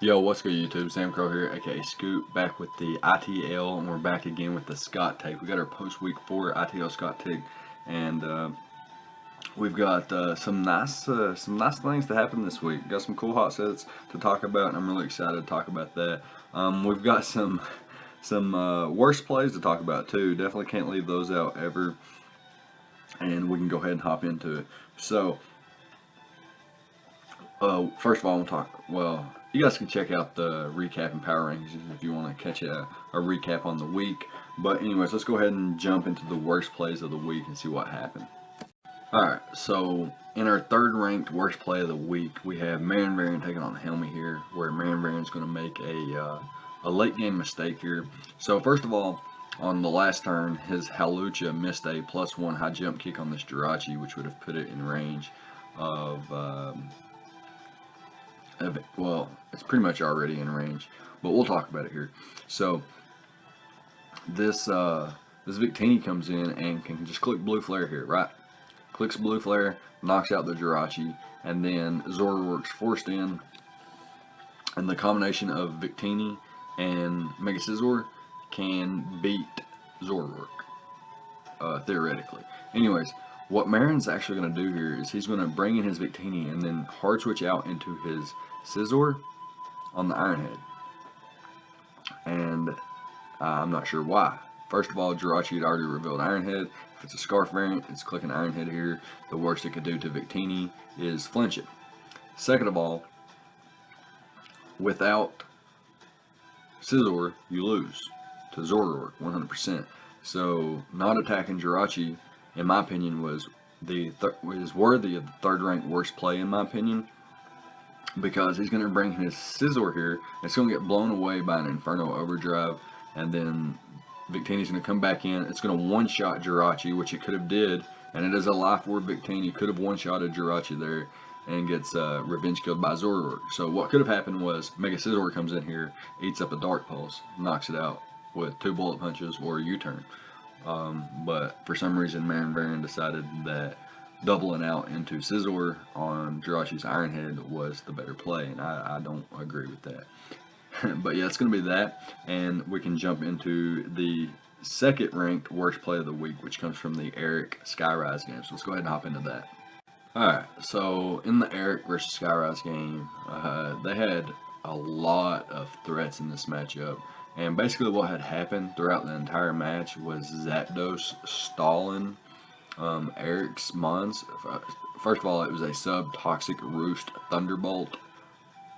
Yo, what's good YouTube? ZAMCRO here, aka Scoot, back with the ITL, and we're back again with the Scott Take. We got our post week 4 ITL Scott Take, and we've got some nice things to happen this week. Got some cool hot sets to talk about, and I'm really excited to talk about that. We've got some worst plays to talk about too. Definitely can't leave those out ever, and we can go ahead and hop into it. So. First of all, I want to talk. Well, you guys can check out the recap and power rankings if you want to catch a recap on the week. But anyways, let's go ahead and jump into the worst plays of the week and see what happened. Alright, so in our third ranked worst play of the week, we have Marin Varian taking on Helmy here, where Marin Varian's going to make a late game mistake here. So first of all, on the last turn, his Halucha missed a +1 high jump kick on this Jirachi, which would have put it in range of well, it's pretty much already in range, but we'll talk about it here. So this Victini comes in and can just click blue flare here, right? Clicks blue flare, knocks out the Jirachi, and then Zoror's forced in, and the combination of Victini and Mega Scizor can beat Zoror, theoretically. Anyways, what Marin's actually going to do here is he's going to bring in his Victini and then hard switch out into his Scizor on the Iron Head. And I'm not sure why. First of all, Jirachi had already revealed Iron Head. If it's a Scarf variant, it's clicking Iron Head here. The worst it could do to Victini is flinch it. Second of all, without Scizor, you lose to Zoror 100%. So not attacking Jirachi, in my opinion, was worthy of the third ranked worst play in my opinion, because he's going to bring his Scizor here. It's going to get blown away by an Inferno Overdrive, and then Victini's going to come back in. It's going to one-shot Jirachi, which it could have did, and it is a life orb Victini. Could have one-shotted Jirachi there and gets revenge killed by Zoror. So what could have happened was Mega Scizor comes in here, eats up a Dark Pulse, knocks it out with 2 bullet punches or a U-turn. But for some reason, Marin Varian decided that doubling out into Scizor on Jirachi's Iron Head was the better play, and I don't agree with that. But yeah, it's going to be that, and we can jump into the second ranked worst play of the week, which comes from the Eric Skyrise game. So let's go ahead and hop into that. Alright, so in the Eric versus Skyrise game, they had a lot of threats in this matchup. And basically what had happened throughout the entire match was Zapdos stalling Eric's Mons. First of all, it was a sub-toxic Roost Thunderbolt.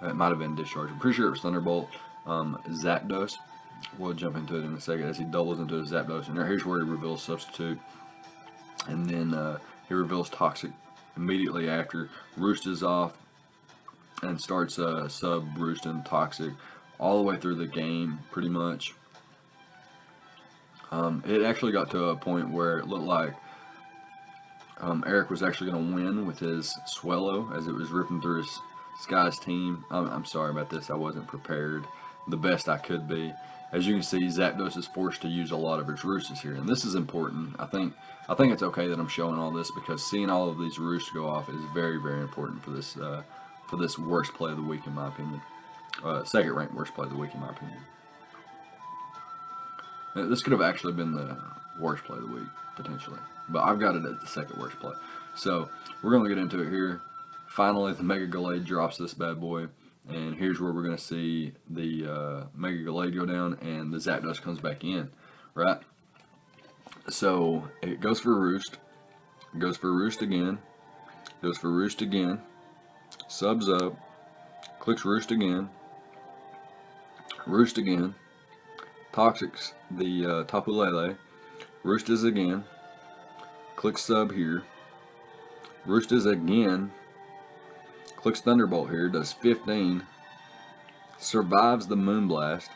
It might have been Discharge. I'm pretty sure it was Thunderbolt. Zapdos. We'll jump into it in a second as he doubles into his Zapdos. And here's where he reveals Substitute. And then he reveals Toxic immediately after. Roost is off and starts sub-Roost and Toxic all the way through the game, pretty much. It actually got to a point where it looked like Eric was actually going to win with his Swellow as it was ripping through his Sky's team. I'm sorry about this. I wasn't prepared the best I could be. As you can see, Zapdos is forced to use a lot of his Roostes here, and this is important. I think it's okay that I'm showing all this, because seeing all of these Roostes go off is very, very important for this worst play of the week, in my opinion. Second ranked worst play of the week, in my opinion. This could have actually been the worst play of the week, potentially. But I've got it at the second worst play. So, we're going to get into it here. Finally, the Mega Gallade drops this bad boy. And here's where we're going to see the Mega Gallade go down, and the Zapdos comes back in, right? So, it goes for Roost. Goes for Roost again. Goes for Roost again. Subs up. Clicks Roost again. Roost again. Toxics the Tapu Lele. Roost is again. Clicks Sub here. Roost is again. Clicks Thunderbolt here. Does 15. Survives the Moonblast.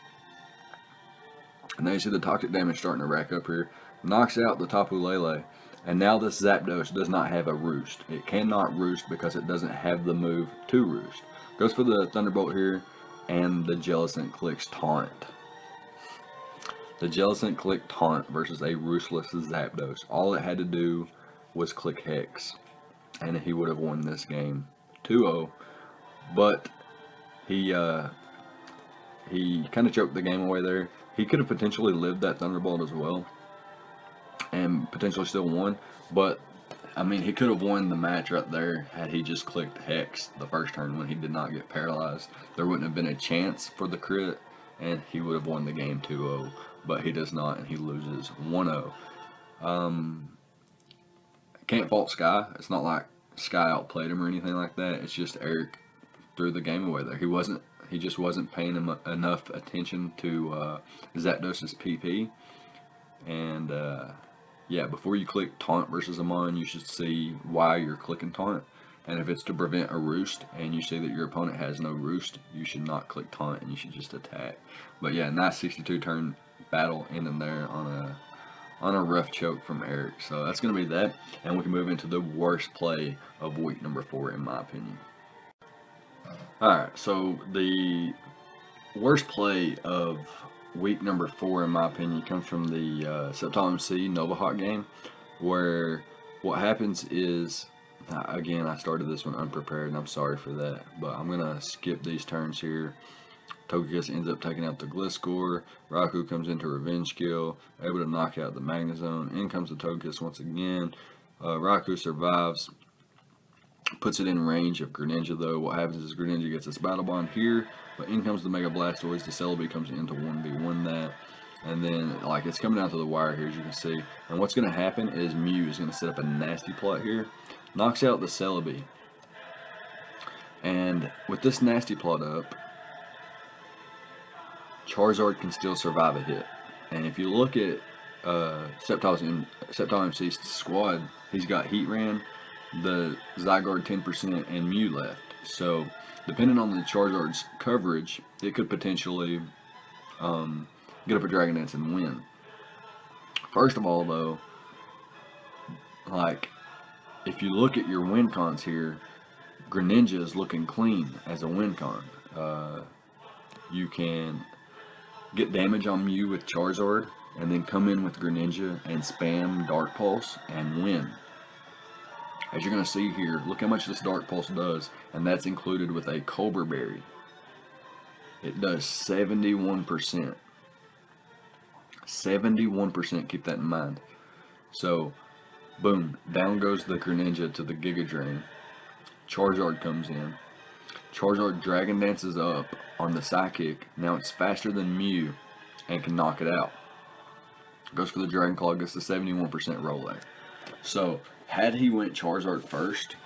And now you see the toxic damage starting to rack up here. Knocks out the Tapu Lele. And now this Zapdos does not have a Roost. It cannot Roost because it doesn't have the move to Roost. Goes for the Thunderbolt here, and the Jellicent clicks Taunt. The Jellicent clicked Taunt versus a Roostless Zapdos. All it had to do was click Hex, and he would have won this game 2-0. But he he kind of choked the game away there. He could have potentially lived that Thunderbolt as well and potentially still won, but I mean, he could have won the match right there had he just clicked Hex the first turn when he did not get paralyzed. There wouldn't have been a chance for the crit, and he would have won the game 2-0, but he does not, and he loses 1-0. Can't fault Sky. It's not like Sky outplayed him or anything like that. It's just Eric threw the game away there. He just wasn't paying him enough attention to Zapdos's PP, and yeah, before you click taunt versus Amon, you should see why you're clicking taunt. And if it's to prevent a roost and you see that your opponent has no roost, you should not click taunt and you should just attack. But yeah, nice 62 turn battle ending there on a rough choke from Eric. So that's going to be that. And we can move into the worst play of week number 4 in my opinion. Alright, so the worst play of week number 4 in my opinion comes from the SCOTTAKE Novahawk game, where what happens is, again, I started this one unprepared and I'm sorry for that, but I'm going to skip these turns here. Togekiss ends up taking out the Gliscor. Raikou comes into Revenge Kill, able to knock out the Magnezone. In comes the Togekiss once again. Raikou survives, puts it in range of Greninja though. What happens is Greninja gets its Battle Bond here, but in comes the Mega Blastoise. The Celebi comes in to 1v1 that. And then, like, it's coming down to the wire here, as you can see. And what's going to happen is Mew is going to set up a nasty plot here. Knocks out the Celebi. And with this nasty plot up, Charizard can still survive a hit. And if you look at Sceptile MC's squad, he's got Heatran, the Zygarde 10%, and Mew left. So, depending on the Charizard's coverage, it could potentially get up a Dragon Dance and win. First of all, though, like, if you look at your win cons here, Greninja is looking clean as a win con. You can get damage on Mew with Charizard, and then come in with Greninja and spam Dark Pulse and win. As you're going to see here, look how much this Dark Pulse does, and that's included with a Cobra Berry. It does 71%. 71%, keep that in mind. So, boom, down goes the Greninja to the Giga Drain. Charizard comes in. Charizard Dragon Dances up on the Psychic. Now it's faster than Mew and can knock it out. Goes for the Dragon Claw, gets the 71% roll there. So, had he went Charizard first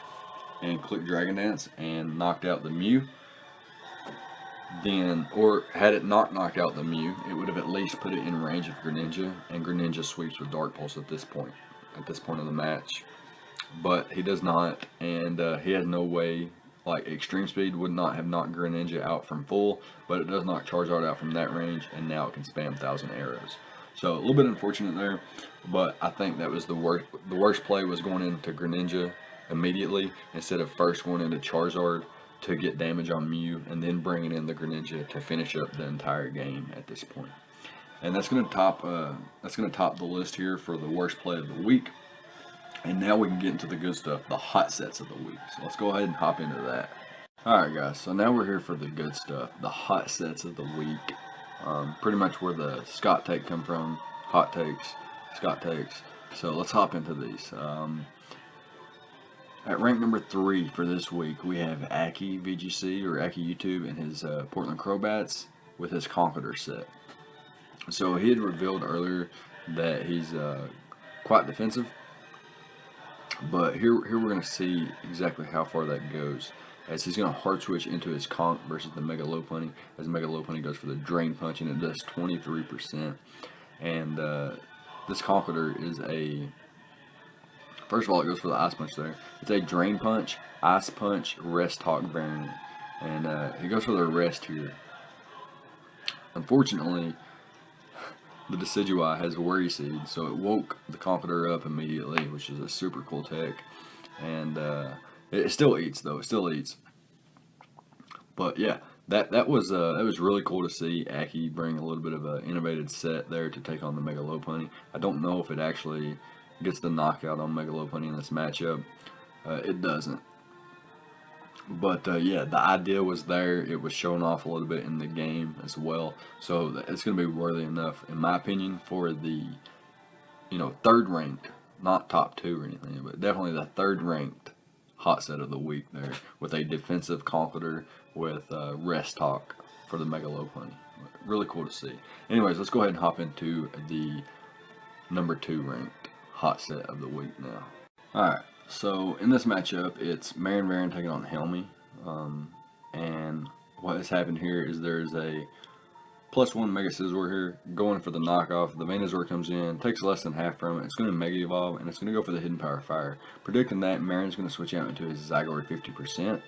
and clicked Dragon Dance and knocked out the Mew, then, or had it not knocked out the Mew, it would have at least put it in range of Greninja, and Greninja sweeps with Dark Pulse at this point of the match. But he does not, and he had no way, like, Extreme Speed would not have knocked Greninja out from full, but it does knock Charizard out from that range, and now it can spam 1,000 arrows. So, a little bit unfortunate there, but I think that was the worst play was going into Greninja immediately, instead of first going into Charizard to get damage on Mew, and then bringing in the Greninja to finish up the entire game at this point. And that's going to top the list here for the worst play of the week. And now we can get into the good stuff, the hot sets of the week. So let's go ahead and hop into that. Alright guys, so now we're here for the good stuff, the hot sets of the week. Pretty much where the Scott Take come from, hot takes, Scott Takes. So let's hop into these. At rank number 3 for this week, we have Aki VGC, or Aki YouTube, and his Portland Crobats with his Conqueror set. So he had revealed earlier that he's quite defensive, but here we're going to see exactly how far that goes, as he's going to hard switch into his Conk versus the Mega Lopunny, as Mega Lopunny goes for the Drain Punch, and it does 23%. And this Conqueror is a, first of all, it goes for the Ice Punch there. It's a Drain Punch, Ice Punch, Rest Hawk variant, and he goes for the Rest here. Unfortunately, the Decidueye has Worry Seed, so it woke the Conqueror up immediately, which is a super cool tech. And it still eats though. It still eats. But yeah, that was really cool to see Aki bring a little bit of an innovative set there to take on the Mega Lopunny. I don't know if it actually gets the knockout on Mega Lopunny in this matchup. It doesn't. But yeah, the idea was there. It was shown off a little bit in the game as well. So it's going to be worthy enough, in my opinion, for the third ranked, not top two or anything, but definitely the third ranked hot set of the week there, with a defensive concliter with rest talk for the Mega Low Pony. Really cool to see. Anyways, let's go ahead and hop into the number 2 ranked hot set of the week now. Alright, so in this matchup, it's Marin Varen taking on Helmy. And what has happened here is there's a +1 Mega Scizor here, going for the knockoff. The Venusaur comes in, takes less than half from it. It's going to Mega Evolve, and it's going to go for the Hidden Power Fire. Predicting that, Marin's going to switch out into his Zygarde 50%.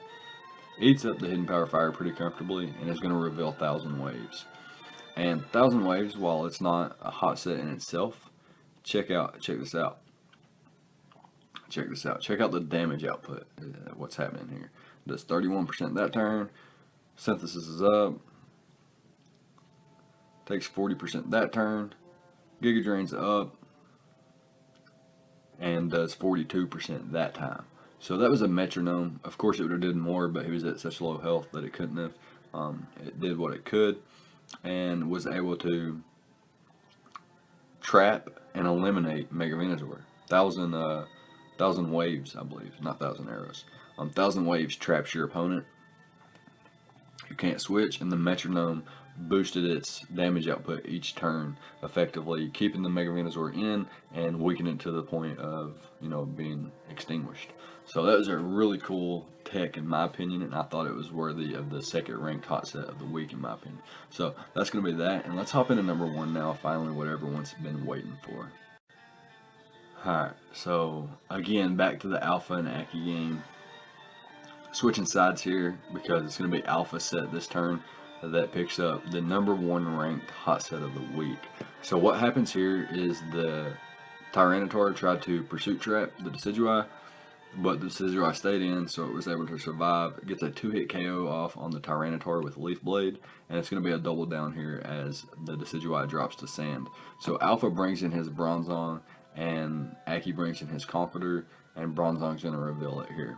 Eats up the Hidden Power Fire pretty comfortably, and is going to reveal 1000 Waves. And 1000 Waves, while it's not a hot set in itself, check this out. Check out the damage output. What's happening here? It does 31% that turn. Synthesis is up. Takes 40% that turn. Giga Drain's up. And does 42% that time. So that was a metronome. Of course it would have did more, but he was at such low health that it couldn't have. It did what it could, and was able to trap and eliminate Mega Venusaur. 1000 waves, I believe, not 1000 arrows. 1000 waves traps your opponent. You can't switch, and the metronome boosted its damage output each turn, effectively keeping the Mega Venusaur in and weakening it to the point of being extinguished. So that was a really cool tech, in my opinion, and I thought it was worthy of the second ranked hot set of the week, in my opinion. So that's going to be that, and let's hop into number 1 now, finally, what everyone's been waiting for. Alright, so again, back to the Alpha and Aki game. Switching sides here because it's going to be Alpha set this turn that picks up the number 1 ranked hot set of the week. So what happens here is the Tyranitar tried to Pursuit Trap the Decidueye, but the Decidueye stayed in, so it was able to survive. It gets a 2-hit KO off on the Tyranitar with Leaf Blade, and it's going to be a double down here as the Decidueye drops to sand. So Alpha brings in his Bronzong, and Aki brings in his Comforter, and Bronzong's going to reveal it here.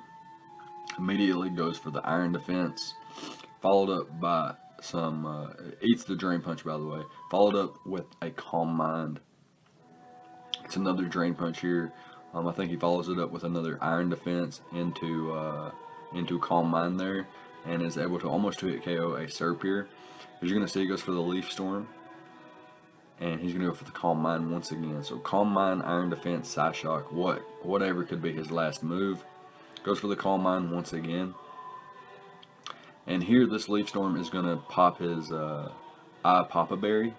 Immediately goes for the Iron Defense, followed up by some, eats the Drain Punch, by the way, followed up with a Calm Mind. It's another Drain Punch here. I think he follows it up with another Iron Defense into Calm Mind there, and is able to almost 2-hit KO a Serpent. As you're going to see, he goes for the Leaf Storm, and he's going to go for the Calm Mind once again. So Calm Mind, Iron Defense, Psyshock, whatever could be his last move. Goes for the Calm Mind once again. And here this Leaf Storm is going to pop his Papa Berry,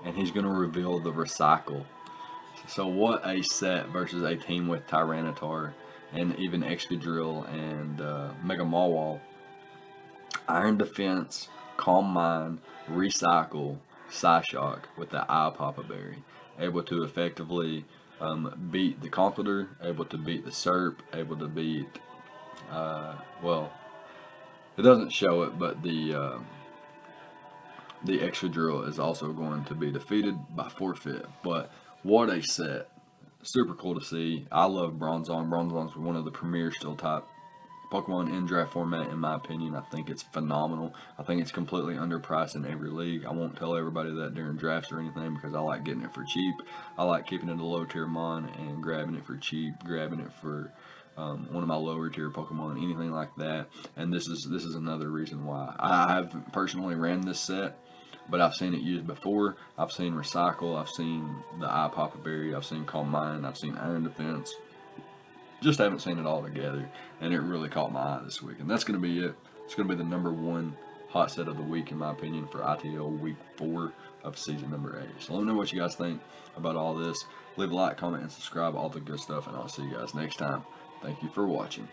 and he's going to reveal the Recycle. So what a set versus a team with Tyranitar and even Excadrill and Mega Mawile. Iron Defense, Calm Mind, Recycle, Psyshock with the Papa Berry. Able to effectively beat the Conkeldurr, able to beat the Serp, able to beat, well, it doesn't show it, but the Excadrill is also going to be defeated by forfeit. But what a set. Super cool to see. I love Bronzong. Bronzong's one of the premier Steel type Pokemon in draft format, in my opinion. I think it's phenomenal. I think it's completely underpriced in every league. I won't tell everybody that during drafts or anything because I like getting it for cheap. I like keeping it a low tier mon and grabbing it for cheap, grabbing it for one of my lower tier Pokemon, anything like that. And this is another reason why. I haven't personally ran this set, but I've seen it used before. I've seen Recycle, I've seen the Papa Berry, I've seen Calm Mind, I've seen Iron Defense. Just haven't seen it all together, and it really caught my eye this week. And that's going to be it. It's going to be the number 1 hot set of the week, in my opinion, for ITL Week 4 of Season number 8. So let me know what you guys think about all this. Leave a like, comment, and subscribe, all the good stuff, and I'll see you guys next time. Thank you for watching.